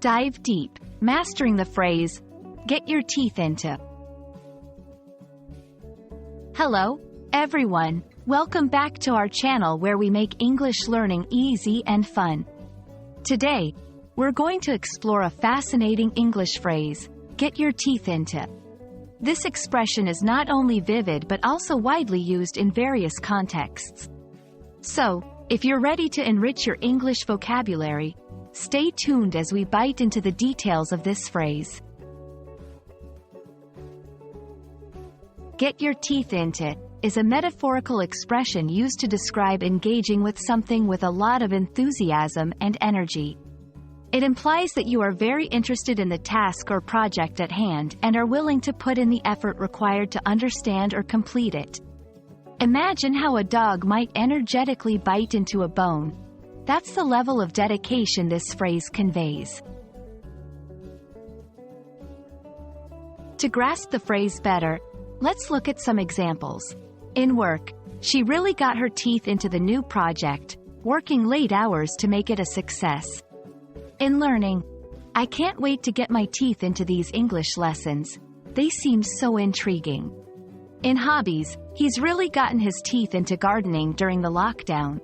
Dive deep, mastering the phrase, get your teeth into. Hello, everyone. Welcome back to our channel where we make English learning easy and fun. Today, we're going to explore a fascinating English phrase, get your teeth into. This expression is not only vivid but also widely used in various contexts. So, if you're ready to enrich your English vocabulary, stay tuned as we bite into the details of this phrase. Get your teeth into is a metaphorical expression used to describe engaging with something with a lot of enthusiasm and energy. It implies that you are very interested in the task or project at hand and are willing to put in the effort required to understand or complete it. Imagine how a dog might energetically bite into a bone. That's the level of dedication this phrase conveys. To grasp the phrase better, let's look at some examples. In work, she really got her teeth into the new project, working late hours to make it a success. In learning, I can't wait to get my teeth into these English lessons. They seem so intriguing. In hobbies, he's really gotten his teeth into gardening during the lockdown.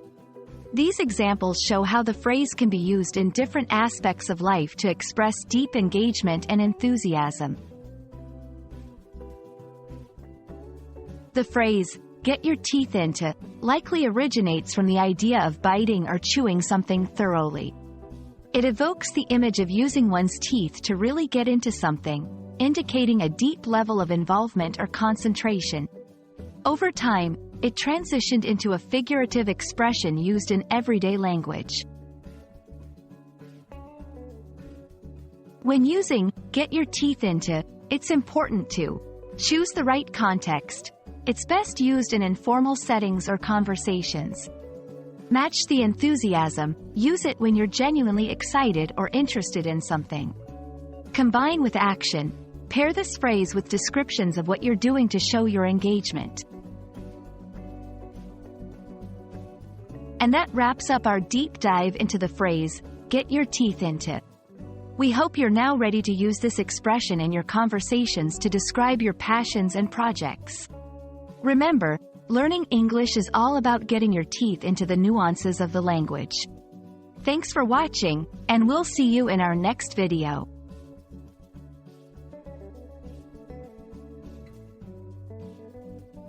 These examples show how the phrase can be used in different aspects of life to express deep engagement and enthusiasm. The phrase, get your teeth into, likely originates from the idea of biting or chewing something thoroughly. It evokes the image of using one's teeth to really get into something, indicating a deep level of involvement or concentration. Over time, it transitioned into a figurative expression used in everyday language. When using get your teeth into, it's important to choose the right context. It's best used in informal settings or conversations. Match the enthusiasm, use it when you're genuinely excited or interested in something. Combine with action, pair this phrase with descriptions of what you're doing to show your engagement. And that wraps up our deep dive into the phrase, get your teeth into. We hope you're now ready to use this expression in your conversations to describe your passions and projects. Remember, learning English is all about getting your teeth into the nuances of the language. Thanks for watching, and we'll see you in our next video.